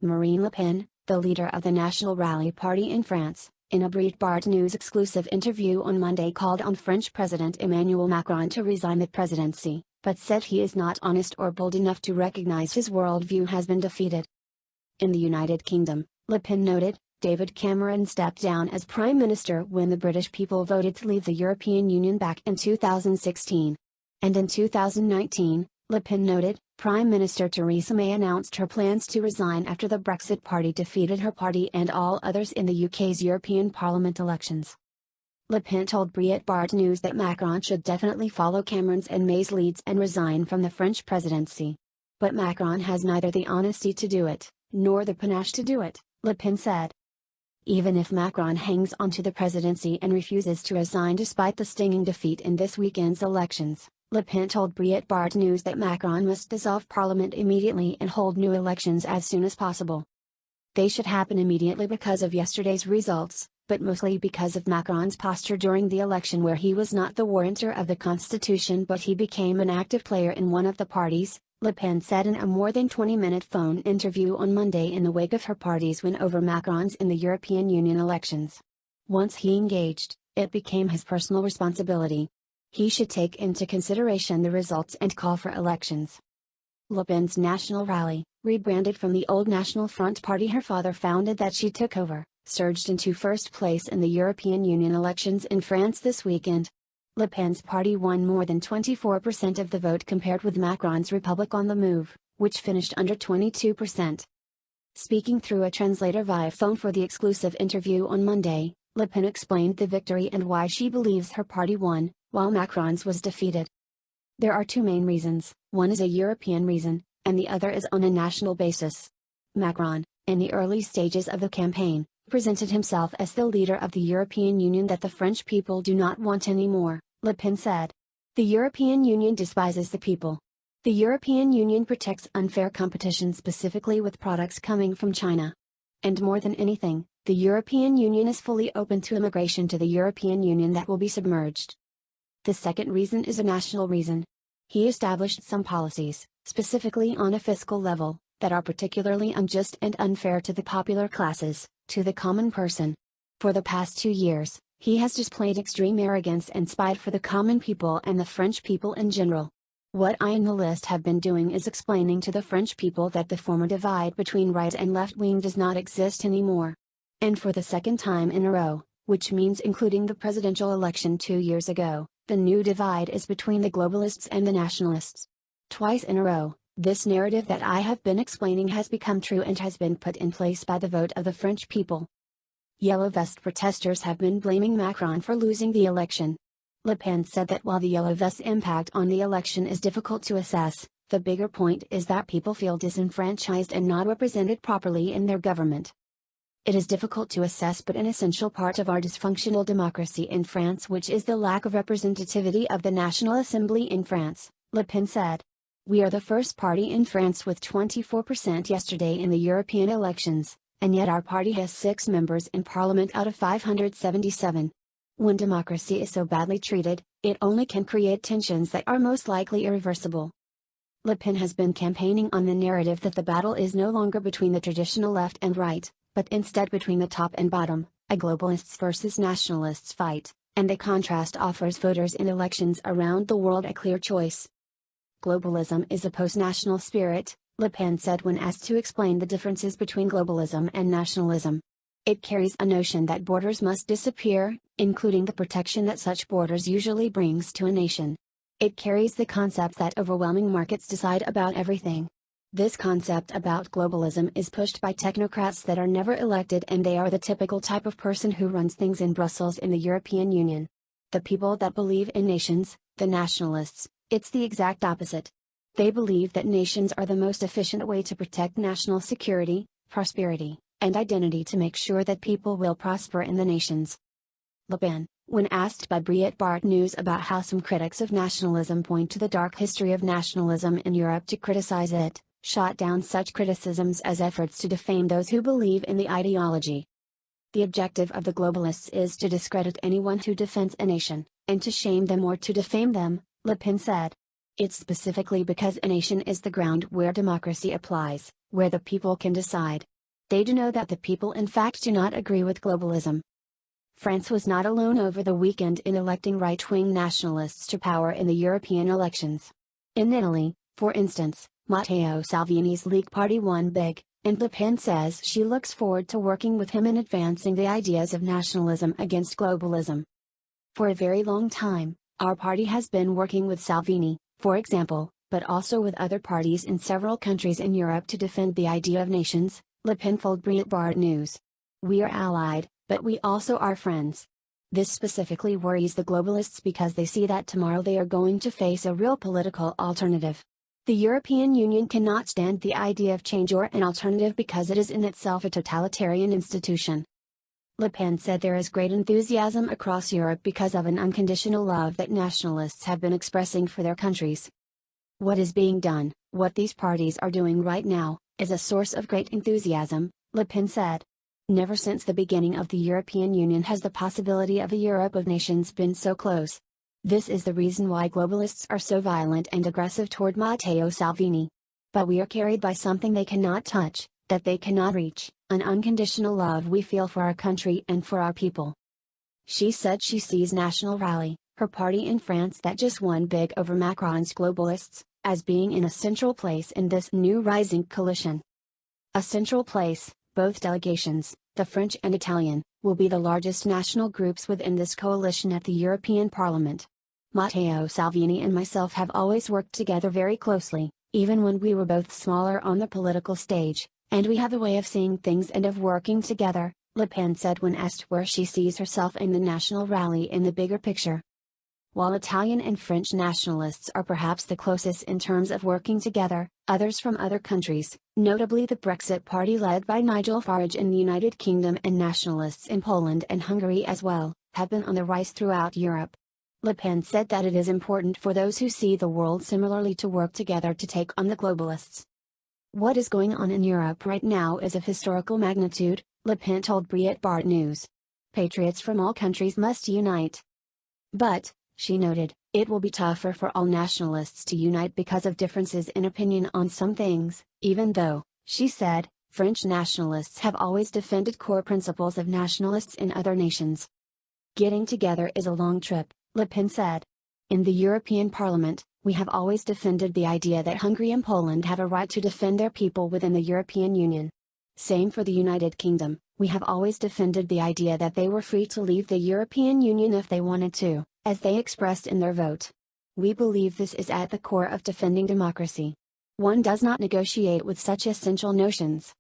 Marine Le Pen, the leader of the National Rally Party in France, in a Breitbart News exclusive interview on Monday called on French President Emmanuel Macron to resign the presidency, but said he is not honest or bold enough to recognize his worldview has been defeated. In the United Kingdom, Le Pen noted, David Cameron stepped down as Prime Minister when the British people voted to leave the European Union back in 2016. And in 2019, Le Pen noted, Prime Minister Theresa May announced her plans to resign after the Brexit Party defeated her party and all others in the UK's European Parliament elections. Le Pen told Breitbart News that Macron should definitely follow Cameron's and May's leads and resign from the French presidency. But Macron has neither the honesty to do it, nor the panache to do it, Le Pen said. Even if Macron hangs on to the presidency and refuses to resign despite the stinging defeat in this weekend's elections, Le Pen told Breitbart News that Macron must dissolve parliament immediately and hold new elections as soon as possible. They should happen immediately because of yesterday's results, but mostly because of Macron's posture during the election, where he was not the warrantor of the constitution but he became an active player in one of the parties, Le Pen said in a more than 20-minute phone interview on Monday in the wake of her party's win over Macron's in the European Union elections. Once he engaged, it became his personal responsibility. He should take into consideration the results and call for elections. Le Pen's National Rally, rebranded from the old National Front party her father founded that she took over, surged into first place in the European Union elections in France this weekend. Le Pen's party won more than 24% of the vote compared with Macron's Republic on the Move, which finished under 22%. Speaking through a translator via phone for the exclusive interview on Monday, Le Pen explained the victory and why she believes her party won, while Macron's was defeated. There are two main reasons, one is a European reason, and the other is on a national basis. Macron, in the early stages of the campaign, presented himself as the leader of the European Union that the French people do not want anymore, Le Pen said. The European Union despises the people. The European Union protects unfair competition, specifically with products coming from China. And more than anything, the European Union is fully open to immigration to the European Union that will be submerged. The second reason is a national reason. He established some policies, specifically on a fiscal level, that are particularly unjust and unfair to the popular classes, to the common person. For the past 2 years, he has displayed extreme arrogance and spite for the common people and the French people in general. What I and the list have been doing is explaining to the French people that the former divide between right and left wing does not exist anymore. And for the second time in a row, which means including the presidential election 2 years ago, the new divide is between the globalists and the nationalists. Twice in a row, this narrative that I have been explaining has become true and has been put in place by the vote of the French people. Yellow Vest protesters have been blaming Macron for losing the election. Le Pen said that while the Yellow Vest's impact on the election is difficult to assess, the bigger point is that people feel disenfranchised and not represented properly in their government. It is difficult to assess, but an essential part of our dysfunctional democracy in France, which is the lack of representativity of the National Assembly in France, Le Pen said. We are the first party in France with 24% yesterday in the European elections, and yet our party has 6 members in parliament out of 577. When democracy is so badly treated, it only can create tensions that are most likely irreversible. Le Pen has been campaigning on the narrative that the battle is no longer between the traditional left and right, but instead between the top and bottom, a globalists versus nationalists fight, and the contrast offers voters in elections around the world a clear choice. Globalism is a post-national spirit, Le Pen said when asked to explain the differences between globalism and nationalism. It carries a notion that borders must disappear, including the protection that such borders usually brings to a nation. It carries the concept that overwhelming markets decide about everything. This concept about globalism is pushed by technocrats that are never elected, and they are the typical type of person who runs things in Brussels in the European Union. The people that believe in nations, the nationalists, it's the exact opposite. They believe that nations are the most efficient way to protect national security, prosperity, and identity, to make sure that people will prosper in the nations. Le Pen, when asked by Breitbart News about how some critics of nationalism point to the dark history of nationalism in Europe to criticize it, shot down such criticisms as efforts to defame those who believe in the ideology. The objective of the globalists is to discredit anyone who defends a nation, and to shame them or to defame them, Le Pen said. It's specifically because a nation is the ground where democracy applies, where the people can decide. They do know that the people in fact do not agree with globalism. France was not alone over the weekend in electing right-wing nationalists to power in the European elections. In Italy, for instance, Matteo Salvini's League Party won big, and Le Pen says she looks forward to working with him in advancing the ideas of nationalism against globalism. For a very long time, our party has been working with Salvini, for example, but also with other parties in several countries in Europe to defend the idea of nations, Le Pen told Breitbart News. We are allied, but we also are friends. This specifically worries the globalists because they see that tomorrow they are going to face a real political alternative. The European Union cannot stand the idea of change or an alternative because it is in itself a totalitarian institution. Le Pen said there is great enthusiasm across Europe because of an unconditional love that nationalists have been expressing for their countries. What is being done, what these parties are doing right now, is a source of great enthusiasm, Le Pen said. Never since the beginning of the European Union has the possibility of a Europe of nations been so close. This is the reason why globalists are so violent and aggressive toward Matteo Salvini. But we are carried by something they cannot touch, that they cannot reach, an unconditional love we feel for our country and for our people. She said she sees National Rally, her party in France that just won big over Macron's globalists, as being in a central place in this new rising coalition. A central place, both delegations, the French and Italian, will be the largest national groups within this coalition at the European Parliament. Matteo Salvini and myself have always worked together very closely, even when we were both smaller on the political stage, and we have a way of seeing things and of working together, Le Pen said when asked where she sees herself in the National Rally in the bigger picture. While Italian and French nationalists are perhaps the closest in terms of working together, others from other countries, notably the Brexit party led by Nigel Farage in the United Kingdom and nationalists in Poland and Hungary as well, have been on the rise throughout Europe. Le Pen said that it is important for those who see the world similarly to work together to take on the globalists. What is going on in Europe right now is of historical magnitude, Le Pen told Breitbart News. Patriots from all countries must unite. But, she noted, it will be tougher for all nationalists to unite because of differences in opinion on some things, even though, she said, French nationalists have always defended core principles of nationalists in other nations. Getting together is a long trip, Le Pen said. In the European Parliament, we have always defended the idea that Hungary and Poland have a right to defend their people within the European Union. Same for the United Kingdom, we have always defended the idea that they were free to leave the European Union if they wanted to, as they expressed in their vote. We believe this is at the core of defending democracy. One does not negotiate with such essential notions.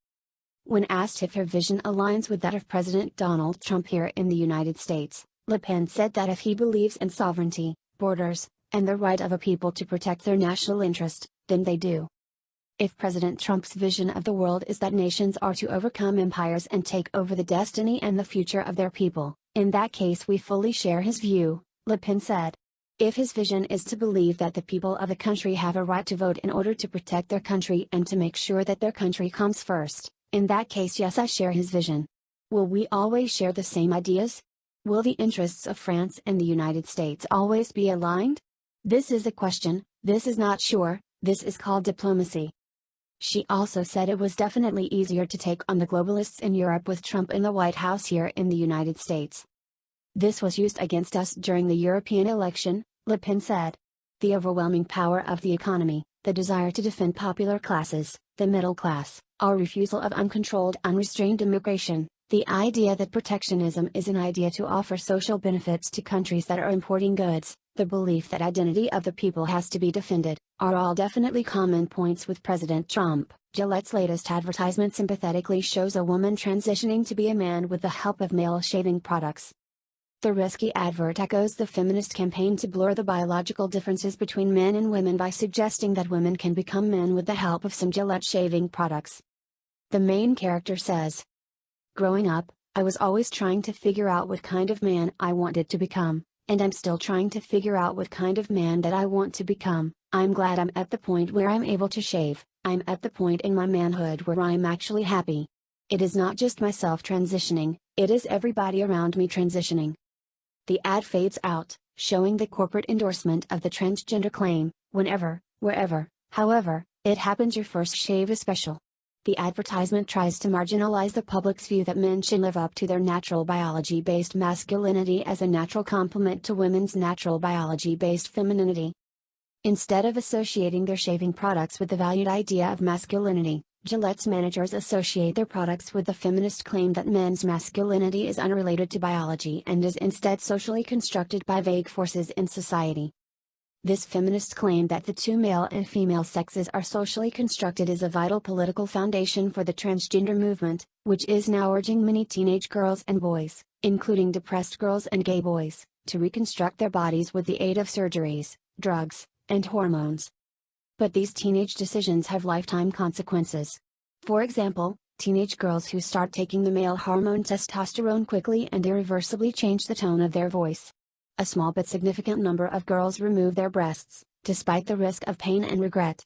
When asked if her vision aligns with that of President Donald Trump here in the United States, Le Pen said that if he believes in sovereignty, borders, and the right of a people to protect their national interest, then they do. If President Trump's vision of the world is that nations are to overcome empires and take over the destiny and the future of their people, in that case we fully share his view, Le Pen said. If his vision is to believe that the people of a country have a right to vote in order to protect their country and to make sure that their country comes first, in that case yes I share his vision. Will we always share the same ideas? Will the interests of France and the United States always be aligned? This is a question, this is not sure, this is called diplomacy. She also said it was definitely easier to take on the globalists in Europe with Trump in the White House here in the United States. This was used against us during the European election, Le Pen said. The overwhelming power of the economy, the desire to defend popular classes, the middle class, our refusal of uncontrolled unrestrained immigration, the idea that protectionism is an idea to offer social benefits to countries that are importing goods, the belief that identity of the people has to be defended, are all definitely common points with President Trump. Gillette's latest advertisement sympathetically shows a woman transitioning to be a man with the help of male shaving products. The risky advert echoes the feminist campaign to blur the biological differences between men and women by suggesting that women can become men with the help of some Gillette shaving products. The main character says, "Growing up, I was always trying to figure out what kind of man I wanted to become, and I'm still trying to figure out what kind of man that I want to become. I'm glad I'm at the point where I'm able to shave, I'm at the point in my manhood where I'm actually happy. It is not just myself transitioning, it is everybody around me transitioning." The ad fades out, showing the corporate endorsement of the transgender claim, whenever, wherever, however, it happens your first shave is special. The advertisement tries to marginalize the public's view that men should live up to their natural biology-based masculinity as a natural complement to women's natural biology-based femininity. Instead of associating their shaving products with the valued idea of masculinity, Gillette's managers associate their products with the feminist claim that men's masculinity is unrelated to biology and is instead socially constructed by vague forces in society. This feminist claim that the two male and female sexes are socially constructed is a vital political foundation for the transgender movement, which is now urging many teenage girls and boys, including depressed girls and gay boys, to reconstruct their bodies with the aid of surgeries, drugs, and hormones. But these teenage decisions have lifetime consequences. For example, teenage girls who start taking the male hormone testosterone quickly and irreversibly change the tone of their voice. A small but significant number of girls remove their breasts, despite the risk of pain and regret.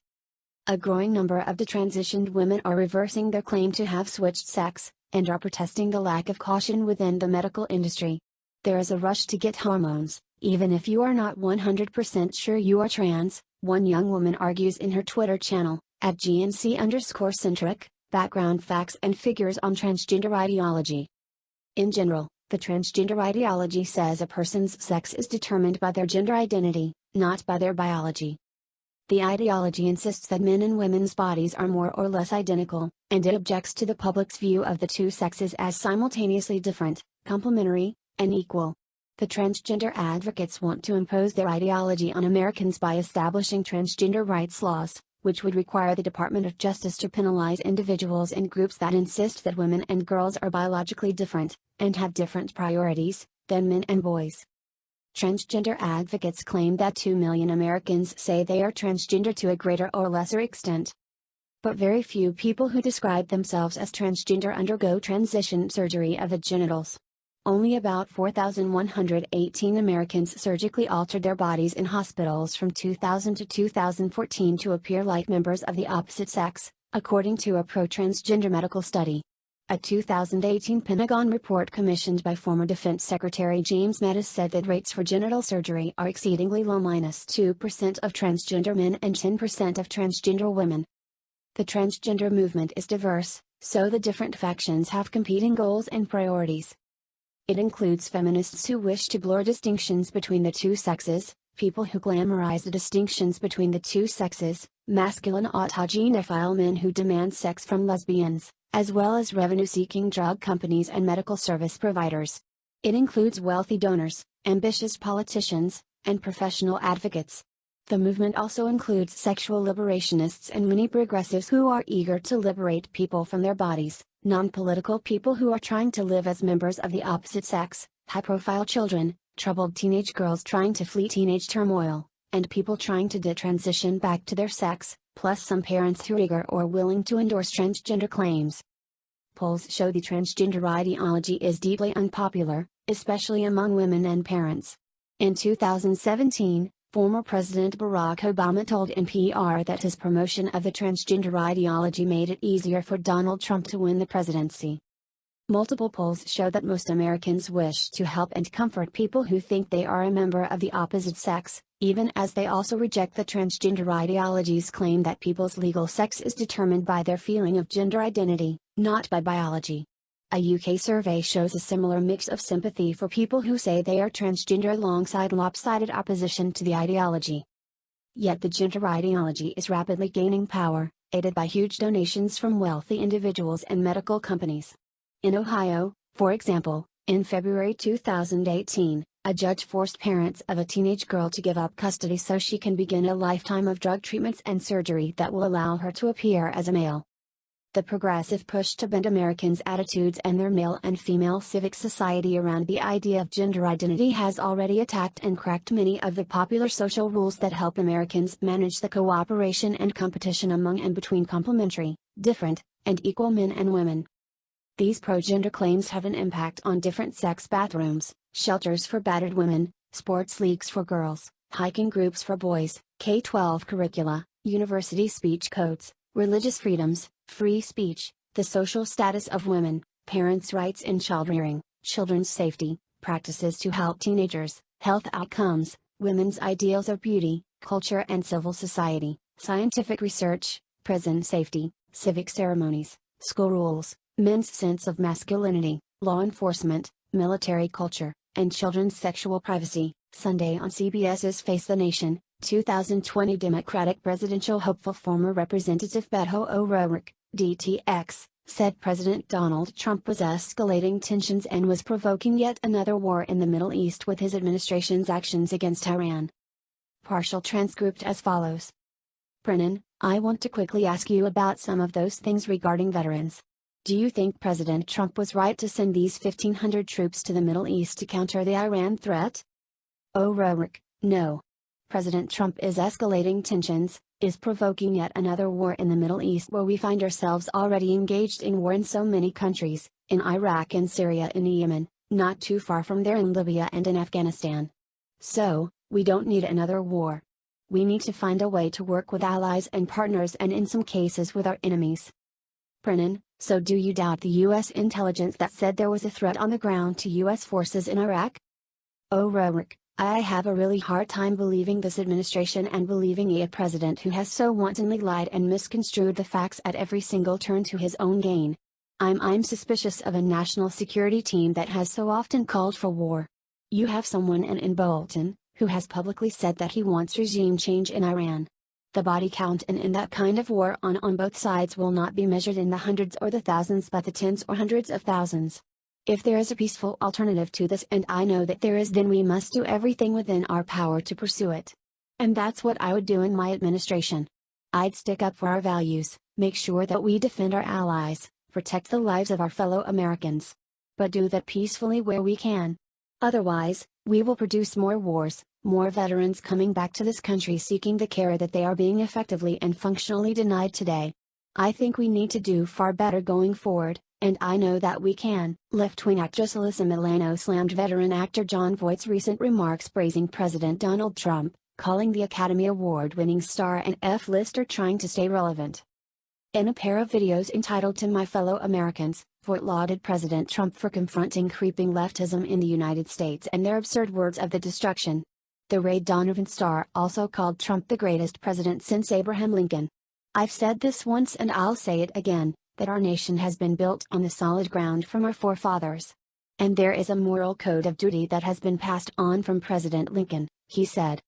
A growing number of detransitioned women are reversing their claim to have switched sex, and are protesting the lack of caution within the medical industry. There is a rush to get hormones, even if you are not 100% sure you are trans, one young woman argues in her Twitter channel, @GNC_centric, background facts and figures on transgender ideology. In general, the transgender ideology says a person's sex is determined by their gender identity, not by their biology. The ideology insists that men and women's bodies are more or less identical, and it objects to the public's view of the two sexes as simultaneously different, complementary, and equal. The transgender advocates want to impose their ideology on Americans by establishing transgender rights laws, which would require the Department of Justice to penalize individuals and groups that insist that women and girls are biologically different, and have different priorities, than men and boys. Transgender advocates claim that 2 million Americans say they are transgender to a greater or lesser extent. But very few people who describe themselves as transgender undergo transition surgery of the genitals. Only about 4,118 Americans surgically altered their bodies in hospitals from 2000 to 2014 to appear like members of the opposite sex, according to a pro-transgender medical study. A 2018 Pentagon report commissioned by former Defense Secretary James Mattis said that rates for genital surgery are exceedingly low, -2% of transgender men and 10% of transgender women. The transgender movement is diverse, so the different factions have competing goals and priorities. It includes feminists who wish to blur distinctions between the two sexes, people who glamorize the distinctions between the two sexes, masculine autogynephile men who demand sex from lesbians, as well as revenue-seeking drug companies and medical service providers. It includes wealthy donors, ambitious politicians, and professional advocates. The movement also includes sexual liberationists and many progressives who are eager to liberate people from their bodies, non-political people who are trying to live as members of the opposite sex, high-profile children, troubled teenage girls trying to flee teenage turmoil, and people trying to detransition back to their sex, plus some parents who are eager or willing to endorse transgender claims. Polls show the transgender ideology is deeply unpopular, especially among women and parents. In 2017, former President Barack Obama told NPR that his promotion of the transgender ideology made it easier for Donald Trump to win the presidency. Multiple polls show that most Americans wish to help and comfort people who think they are a member of the opposite sex, even as they also reject the transgender ideology's claim that people's legal sex is determined by their feeling of gender identity, not by biology. A UK survey shows a similar mix of sympathy for people who say they are transgender alongside lopsided opposition to the ideology. Yet the gender ideology is rapidly gaining power, aided by huge donations from wealthy individuals and medical companies. In Ohio, for example, in February 2018, a judge forced parents of a teenage girl to give up custody so she can begin a lifetime of drug treatments and surgery that will allow her to appear as a male. The progressive push to bend Americans' attitudes and their male and female civic society around the idea of gender identity has already attacked and cracked many of the popular social rules that help Americans manage the cooperation and competition among and between complementary, different, and equal men and women. These pro-gender claims have an impact on different sex bathrooms, shelters for battered women, sports leagues for girls, hiking groups for boys, K-12 curricula, university speech codes, religious freedoms, free speech, the social status of women, parents' rights in child-rearing, children's safety, practices to help teenagers, health outcomes, women's ideals of beauty, culture and civil society, scientific research, prison safety, civic ceremonies, school rules, men's sense of masculinity, law enforcement, military culture, and children's sexual privacy. Sunday on CBS's Face the Nation, 2020 Democratic presidential hopeful former Representative Beto O'Rourke, DTX, said President Donald Trump was escalating tensions and was provoking yet another war in the Middle East with his administration's actions against Iran. Partial transcript as follows. Brennan, I want to quickly ask you about some of those things regarding veterans. Do you think President Trump was right to send these 1,500 troops to the Middle East to counter the Iran threat? O'Rourke, no. President Trump is escalating tensions, is provoking yet another war in the Middle East where we find ourselves already engaged in war in so many countries, in Iraq and Syria and Yemen, not too far from there in Libya and in Afghanistan. So, we don't need another war. We need to find a way to work with allies and partners and in some cases with our enemies. Brennan, so do you doubt the U.S. intelligence that said there was a threat on the ground to U.S. forces in Iraq? O'Rourke, I have a really hard time believing this administration and believing a president who has so wantonly lied and misconstrued the facts at every single turn to his own gain. I'm suspicious of a national security team that has so often called for war. You have someone in Bolton, who has publicly said that he wants regime change in Iran. The body count in that kind of war on both sides will not be measured in the hundreds or the thousands but the tens or hundreds of thousands. If there is a peaceful alternative to this, and I know that there is, then we must do everything within our power to pursue it. And that's what I would do in my administration. I'd stick up for our values, make sure that we defend our allies, protect the lives of our fellow Americans. But do that peacefully where we can. Otherwise, we will produce more wars, more veterans coming back to this country seeking the care that they are being effectively and functionally denied today. I think we need to do far better going forward, and I know that we can. Left-wing actress Alyssa Milano slammed veteran actor Jon Voight's recent remarks praising President Donald Trump, calling the Academy Award-winning star an F-lister trying to stay relevant. In a pair of videos entitled To My Fellow Americans, Voight lauded President Trump for confronting creeping leftism in the United States and their absurd words of the destruction. The Ray Donovan star also called Trump the greatest president since Abraham Lincoln. I've said this once and I'll say it again, that our nation has been built on the solid ground from our forefathers. And there is a moral code of duty that has been passed on from President Lincoln, he said.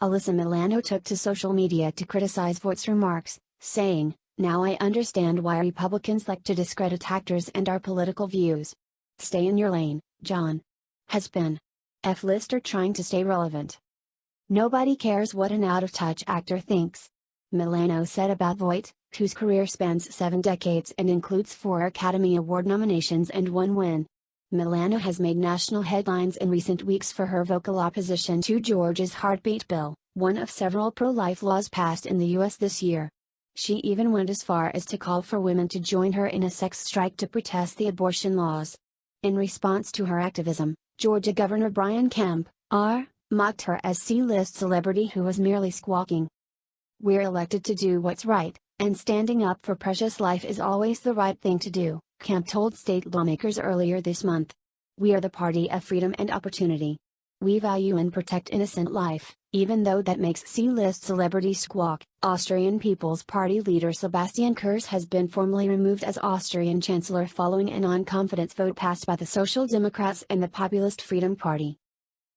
Alyssa Milano took to social media to criticize Voight's remarks, saying, "Now I understand why Republicans like to discredit actors and our political views. Stay in your lane, John. Has been. F-lister trying to stay relevant. Nobody cares what an out-of-touch actor thinks," Milano said about Voight, whose career spans 7 decades and includes 4 Academy Award nominations and 1 win. Milano has made national headlines in recent weeks for her vocal opposition to Georgia's heartbeat bill, one of several pro-life laws passed in the U.S. this year. She even went as far as to call for women to join her in a sex strike to protest the abortion laws. In response to her activism, Georgia Governor Brian Kemp, R., mocked her as C-list celebrity who was merely squawking. "We're elected to do what's right, and standing up for precious life is always the right thing to do," Kemp told state lawmakers earlier this month. "We are the party of freedom and opportunity. We value and protect innocent life, even though that makes C-list celebrities squawk." Austrian People's Party leader Sebastian Kurz has been formally removed as Austrian Chancellor following a non-confidence vote passed by the Social Democrats and the Populist Freedom Party.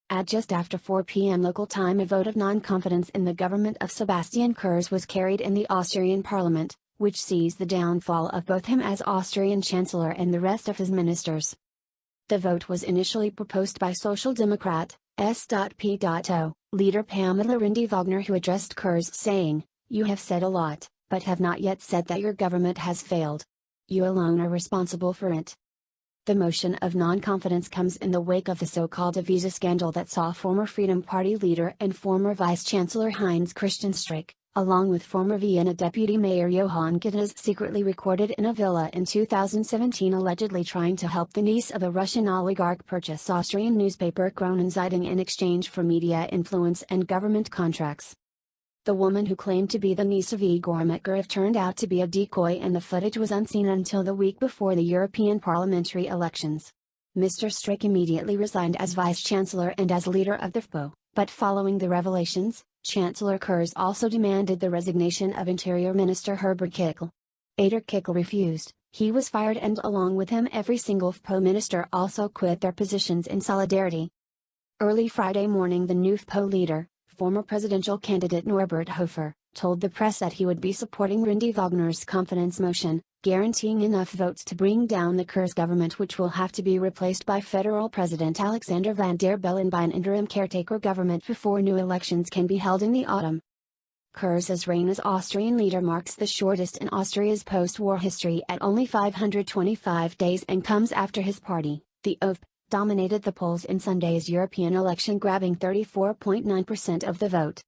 At just after 4 p.m. local time, a vote of non-confidence in the government of Sebastian Kurz was carried in the Austrian parliament, which sees the downfall of both him as Austrian Chancellor and the rest of his ministers. The vote was initially proposed by Social Democrat, S.P.O. leader Pamela Rendi-Wagner, who addressed Kurz saying, "You have said a lot, but have not yet said that your government has failed. You alone are responsible for it." The motion of non-confidence comes in the wake of the so-called visa scandal that saw former Freedom Party leader and former Vice Chancellor Heinz Christian Streeck, along with former Vienna Deputy Mayor Johann Gittes, secretly recorded in a villa in 2017, allegedly trying to help the niece of a Russian oligarch purchase Austrian newspaper Kronenzeitung in exchange for media influence and government contracts. The woman, who claimed to be the niece of Igor Medvedev, turned out to be a decoy, and the footage was unseen until the week before the European parliamentary elections. Mr. Streeck immediately resigned as vice-chancellor and as leader of the FPO, but following the revelations, Chancellor Kurz also demanded the resignation of Interior Minister Herbert Kickl. Eder Kickl refused. He was fired, and along with him every single FPO minister also quit their positions in solidarity. Early Friday morning, the new FPO leader, former presidential candidate Norbert Hofer, told the press that he would be supporting Rudy Wagner's confidence motion, guaranteeing enough votes to bring down the Kurz government, which will have to be replaced by federal President Alexander Van der Bellen by an interim caretaker government before new elections can be held in the autumn. Kurz's reign as Austrian leader marks the shortest in Austria's post-war history at only 525 days, and comes after his party, the OVP, dominated the polls in Sunday's European election, grabbing 34.9% of the vote.